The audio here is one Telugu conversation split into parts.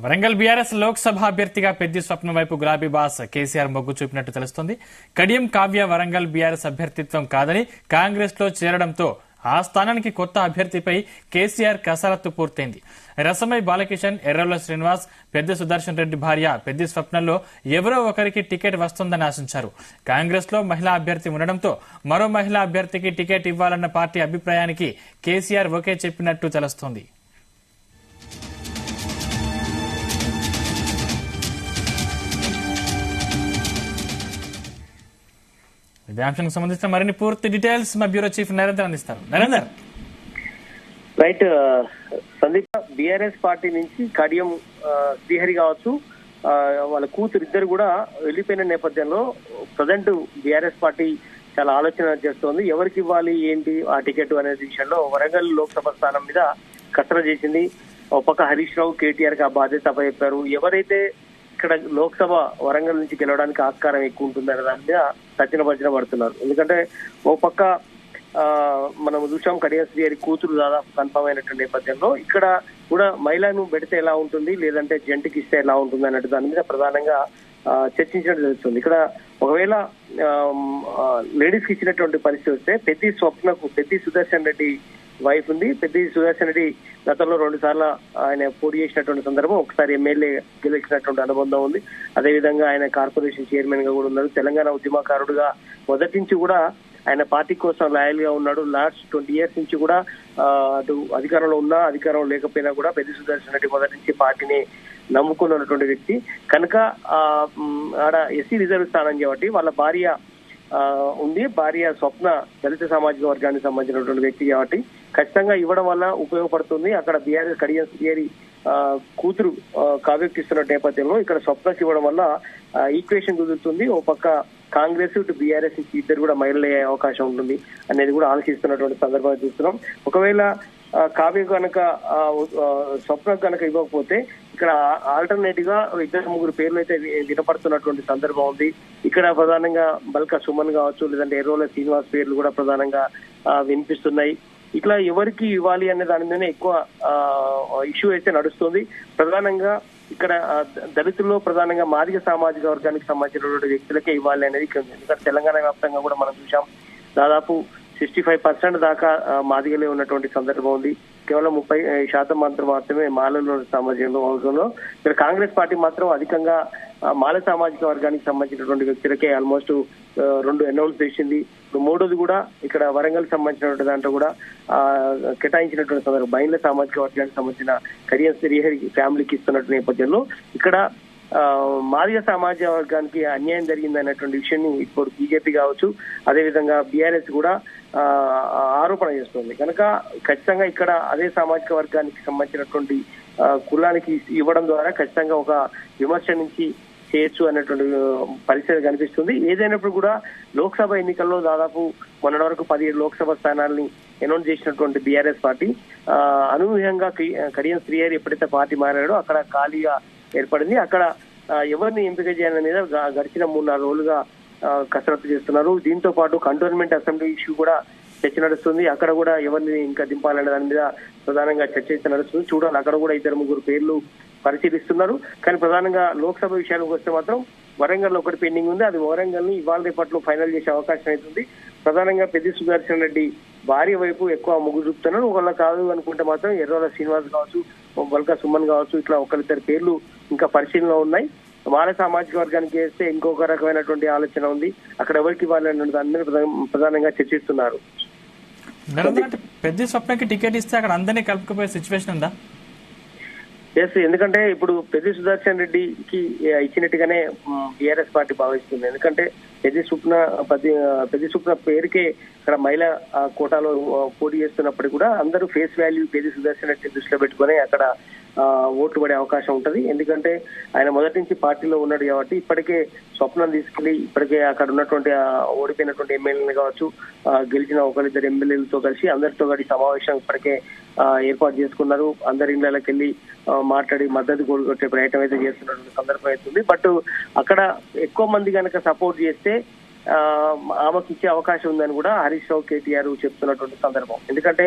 వరంగల్ బీఆర్ఎస్ లోక్సభ అభ్యర్థిగా పెద్ది స్వప్న వైపు గులాబీ బాస్ కేసీఆర్ మొగ్గు చూపినట్టు తెలుస్తోంది. కడియం కావ్య వరంగల్ బీఆర్ఎస్ అభ్యర్థిత్వం కాదని కాంగ్రెస్ లో చేరడంతో ఆ స్థానానికి కొత్త అభ్యర్థిపై కేసీఆర్ కసరత్తు పూర్తయింది. రసమై బాలకిషన్, ఎర్రల శ్రీనివాస్, పెద్ది సుదర్శన్ రెడ్డి భార్య పెద్ది స్వప్నంలో ఎవరో ఒకరికి టికెట్ వస్తుందని ఆశించారు. కాంగ్రెస్ లో మహిళా అభ్యర్థి ఉండడంతో మరో మహిళా అభ్యర్థికి టికెట్ ఇవ్వాలన్న పార్టీ అభిప్రాయానికి కేసీఆర్ ఓకే చెప్పినట్టు తెలుస్తోంది. ఇదే అంశానికి సంబంధించిన మరిన్ని పూర్తి డీటెయిల్స్ మా బ్యూరో చీఫ్ నరేందర్ అందిస్తారు. Narender, right. Sandeep, BRS party నుంచి కడియం శ్రీహరి కావచ్చు, వాళ్ళ కూతురు ఇద్దరు కూడా వెళ్లిపోయిన నేపథ్యంలో ప్రజెంట్ బీఆర్ఎస్ పార్టీ చాలా ఆలోచన చేస్తోంది. ఎవరికి ఇవ్వాలి ఏంటి ఆ టికెట్ అనే విషయంలో వరంగల్ లోక్సభ స్థానం మీద కసరత్తు చేసింది. ఒక పక్క హరీష్ రావు కేటీఆర్ కి ఆ బాధ్యత అప్పచెప్పారు. ఎవరైతే ఇక్కడ లోక్సభ వరంగల్ నుంచి గెలవడానికి ఆస్కారం ఎక్కువ ఉంటుందనే దాని మీద భజన పడుతున్నారు. ఎందుకంటే ఓ పక్క మనం చూసాం కడియం శ్రీహరి కూతురు దాదాపు కన్ఫర్మ్ అయినటువంటి నేపథ్యంలో ఇక్కడ కూడా మహిళను పెడితే ఎలా ఉంటుంది, లేదంటే జంటికి ఇస్తే ఎలా ఉంటుంది అన్నట్టు దాని మీద ప్రధానంగా చర్చించినట్టు తెలుస్తుంది. ఇక్కడ ఒకవేళ లేడీస్ కి ఇచ్చినటువంటి పరిస్థితి వస్తే పెద్ది స్వప్నకు పెద్ది సుదర్శన్ రెడ్డి వైఫ్ ఉంది. పెద్ది సుదర్శన్ రెడ్డి గతంలో 2 సార్లు ఆయన పోటీ చేసినటువంటి సందర్భం, ఒకసారి ఎమ్మెల్యే గెలిచినటువంటి అనుబంధం ఉంది. అదేవిధంగా ఆయన కార్పొరేషన్ చైర్మన్ గా కూడా ఉన్నారు. తెలంగాణ ఉద్యమకారుడుగా మొదటి నుంచి కూడా ఆయన పార్టీ కోసం లాయల్ గా ఉన్నాడు. లాస్ట్ 20 years నుంచి కూడా అటు అధికారంలో ఉన్నా అధికారం లేకపోయినా కూడా పెద్ది సుదర్శన్ రెడ్డి మొదటి నుంచి పార్టీని నమ్ముకున్నటువంటి వ్యక్తి కనుక ఆడ ఎస్సీ రిజర్వ్ స్థానం కాబట్టి వాళ్ళ భార్య ఉంది. భార్య స్వప్న దళిత సామాజిక వర్గానికి సంబంధించినటువంటి వ్యక్తి కాబట్టి ఖచ్చితంగా ఇవ్వడం వల్ల ఉపయోగపడుతుంది. అక్కడ బీఆర్ఎస్ కడియం శ్రీహరి కూతురు కావ్యకి ఇస్తున్న నేపథ్యంలో ఇక్కడ స్వప్నకి ఇవ్వడం వల్ల ఈక్వేషన్ కుదురుతుంది. ఓ పక్క కాంగ్రెస్ ఇటు బీఆర్ఎస్ నుంచి ఇద్దరు కూడా మైలు అయ్యే అవకాశం ఉంటుంది అనేది కూడా ఆలోచిస్తున్నటువంటి సందర్భంగా చూస్తున్నాం. ఒకవేళ కావ్య కనుక స్వప్న కనుక ఇవ్వకపోతే ఇక్కడ ఆల్టర్నేటివ్ గా 2-3 పేర్లు అయితే వినపడుతున్నటువంటి సందర్భం ఉంది. ఇక్కడ ప్రధానంగా బల్కా సుమన్ కావచ్చు, లేదంటే ఎర్రోల శ్రీనివాస్ పేర్లు కూడా ప్రధానంగా వినిపిస్తున్నాయి. ఇట్లా ఎవరికి ఇవ్వాలి అనే దాని మీద ఎక్కువ ఇష్యూ అయితే నడుస్తుంది. ప్రధానంగా ఇక్కడ దళితుల్లో ప్రధానంగా మాదిగ సామాజిక వర్గానికి సంబంధించినటువంటి వ్యక్తులకే ఇవ్వాలి అనేది. ఎందుకంటే తెలంగాణ వ్యాప్తంగా కూడా మనం చూసాం దాదాపు 65% దాకా మాదిగలే ఉన్నటువంటి సందర్భం ఉంది. కేవలం 30% మాత్రమే మాలలో సామాజిక వర్గంలో. ఇక్కడ కాంగ్రెస్ పార్టీ మాత్రం అధికంగా మాల సామాజిక వర్గానికి సంబంధించినటువంటి వ్యక్తులకే ఆల్మోస్ట్ 2 అనౌన్స్ చేసింది. మూడోది కూడా ఇక్కడ వరంగల్ సంబంధించినటువంటి దాంట్లో కూడా కేటాయించినటువంటి సందర్భం బైండ్ల సామాజిక వర్గానికి సంబంధించిన కడియం శ్రీహరి ఫ్యామిలీకి ఇస్తున్నట్టు నేపథ్యంలో ఇక్కడ మాదిగ సామాజిక వర్గానికి అన్యాయం జరిగింది అనేటువంటి విషయాన్ని ఇప్పుడు బీజేపీ కావచ్చు, అదేవిధంగా బీఆర్ఎస్ కూడా ఆరోపణ చేస్తుంది. కనుక ఖచ్చితంగా ఇక్కడ అదే సామాజిక వర్గానికి సంబంధించినటువంటి కులానికి ఇవ్వడం ద్వారా ఖచ్చితంగా ఒక విమర్శ నుంచి చేయొచ్చు అనేటువంటి పరిస్థితి కనిపిస్తుంది. ఏదైనప్పుడు కూడా లోక్సభ ఎన్నికల్లో దాదాపు మొన్నటి వరకు 17 లోక్సభ స్థానాల్ని అనౌన్స్ చేసినటువంటి బీఆర్ఎస్ పార్టీ అనూహ్యంగా కడియం శ్రీహరి ఎప్పుడైతే పార్టీ మారాడో అక్కడ ఖాళీగా ఏర్పడింది. అక్కడ ఎవరిని ఎంపిక చేయాలనే మీద గడిచిన 3-4 రోజులుగా కసరత్తు చేస్తున్నారు. దీంతో పాటు కంటోన్మెంట్ అసెంబ్లీ ఇష్యూ కూడా చర్చ నడుస్తుంది. అక్కడ కూడా ఎవరిని ఇంకా దింపాలనే దాని మీద ప్రధానంగా చర్చ అయితే నడుస్తుంది. చూడాలి, అక్కడ కూడా 2-3 పేర్లు పరిశీలిస్తున్నారు. కానీ ప్రధానంగా లోక్సభ విషయానికి వస్తే మాత్రం వరంగల్ ఒకటి పెండింగ్ ఉంది. అది వరంగల్ ని ఇవాళ రేపట్లో ఫైనల్ చేసే అవకాశం అవుతుంది. ప్రధానంగా పెద్ది సుదర్శన్ రెడ్డి భార్య వైపు ఎక్కువ మొగ్గు చూపుతున్నారు. ఒకళ్ళ కాదు అనుకుంటే మాత్రం ఎర్రోల శ్రీనివాస్ కావచ్చు, బల్కా సుమన్ కావచ్చు, ఇట్లా 1-2 పేర్లు ఇంకా పరిశీలనలో ఉన్నాయి. మాల సామాజిక వర్గానికి వేస్తే ఇంకొక రకమైనటువంటి ఆలోచన ఉంది. అక్కడ ఎవరికి ఇవ్వాలనే దాని మీద ప్రధానంగా చర్చిస్తున్నారు. పెద్ది స్వప్నకి టికెట్ ఇస్తే అక్కడ అందరినీ కలుపుకుపోయే సిచ్యువేషన్ ఉందా? ఎస్, ఎందుకంటే ఇప్పుడు పెద్ది సుదర్శన్ రెడ్డికి ఇచ్చినట్టుగానే బీఆర్ఎస్ పార్టీ భావిస్తుంది. ఎందుకంటే పెద్ది స్వప్న పేరుకే ఇక్కడ మహిళా కోటాలో పోటీ చేస్తున్నప్పటికీ కూడా అందరూ ఫేస్ వాల్యూ పెద్ది సుదర్శన్ రెడ్డి దృష్టిలో పెట్టుకుని అక్కడ ఓట్లు పడే అవకాశం ఉంటది. ఎందుకంటే ఆయన మొదటి నుంచి పార్టీలో ఉన్నాడు కాబట్టి ఇప్పటికే స్వప్నం తీసుకెళ్లి ఇప్పటికే అక్కడ ఉన్నటువంటి ఓడిపోయినటువంటి ఎమ్మెల్యేలు కావచ్చు, గెలిచిన 1-2 ఎమ్మెల్యేలతో కలిసి అందరితో కలిసి సమావేశం ఇప్పటికే ఏర్పాటు చేసుకున్నారు. అందరి ఇళ్లకి వెళ్లి మాట్లాడి మద్దతు కొట్టే ప్రయత్నం అయితే చేస్తున్నటువంటి సందర్భం అవుతుంది. బట్ అక్కడ ఎక్కువ మంది కనుక సపోర్ట్ చేస్తే ఆమెకి ఇచ్చే అవకాశం ఉందని కూడా హరీష్ రావు కేటీఆర్ చెప్తున్నటువంటి సందర్భం. ఎందుకంటే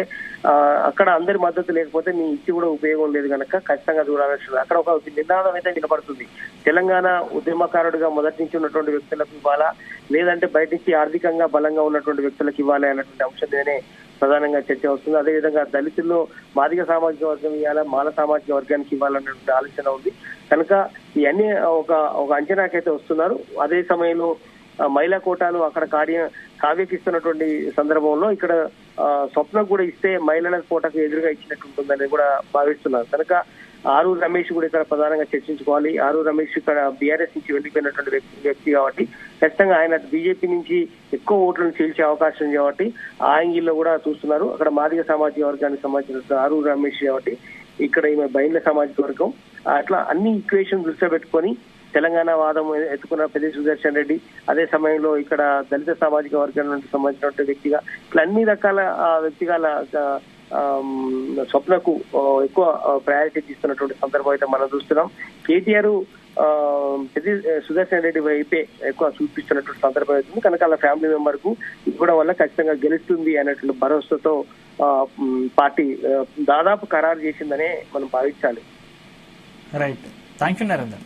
అక్కడ అందరి మద్దతు లేకపోతే నీ ఇచ్చి కూడా ఉపయోగం లేదు కనుక ఖచ్చితంగా దూరాలని అక్కడ ఒక నినాదం అయితే వినపడుతుంది. తెలంగాణ ఉద్యమకారుడిగా మొదటి నుంచి ఉన్నటువంటి వ్యక్తులకు ఇవ్వాలా, లేదంటే బయట నుంచి ఆర్థికంగా బలంగా ఉన్నటువంటి వ్యక్తులకు ఇవ్వాలి అన్నటువంటి అంశం మీదనే ప్రధానంగా చర్చ వస్తుంది. అదేవిధంగా దళితుల్లో మాదిగ సామాజిక వర్గం ఇవ్వాలా, మాల సామాజిక వర్గానికి ఇవ్వాలన్నటువంటి ఆలోచన ఉంది కనుక ఇవన్నీ ఒక అంచనాకైతే వస్తున్నారు. అదే సమయంలో మహిళా కోటాను అక్కడ కావ్యకి ఇస్తున్నటువంటి సందర్భంలో ఇక్కడ స్వప్నకు కూడా ఇస్తే మహిళల కోటకు ఎదురుగా ఇచ్చినట్టు ఉంటుందని కూడా భావిస్తున్నారు కనుక ఆరూరు రమేష్ కూడా ఇక్కడ ప్రధానంగా చర్చించుకోవాలి. ఆరూరు రమేష్ ఇక్కడ బీఆర్ఎస్ నుంచి వెళ్ళిపోయినటువంటి వ్యక్తి కాబట్టి ఖచ్చితంగా ఆయన బీజేపీ నుంచి ఎక్కువ ఓట్లను చీల్చే అవకాశం ఉంది కాబట్టి ఆ యాంగిల్లో కూడా చూస్తున్నారు. అక్కడ మాదిగ సామాజిక వర్గానికి సంబంధించిన ఆరూరు రమేష్ కాబట్టి ఇక్కడ ఈమె బైండ్ల సామాజిక వర్గం అట్లా అన్ని ఈక్వేషన్ దృష్టిలో పెట్టుకొని తెలంగాణ వాదం ఎత్తుకున్న పెద్ది సుదర్శన్ రెడ్డి, అదే సమయంలో ఇక్కడ దళిత సామాజిక వర్గానికి సంబంధించినటువంటి వ్యక్తిగా ఇట్లా అన్ని రకాల వ్యక్తిగల స్వప్నకు ఎక్కువ ప్రయారిటీ ఇస్తున్నటువంటి సందర్భం అయితే మనం చూస్తున్నాం. కేటీఆర్ పెద్ది సుదర్శన్ రెడ్డి వైపే ఎక్కువ చూపిస్తున్నటువంటి సందర్భం అవుతుంది కనుక వాళ్ళ ఫ్యామిలీ మెంబర్ కు ఇవ్వడం వల్ల ఖచ్చితంగా గెలుస్తుంది అనేటువంటి భరోసాతో పార్టీ దాదాపు ఖరారు చేసిందనే మనం భావించాలి. Right, thank you Narender.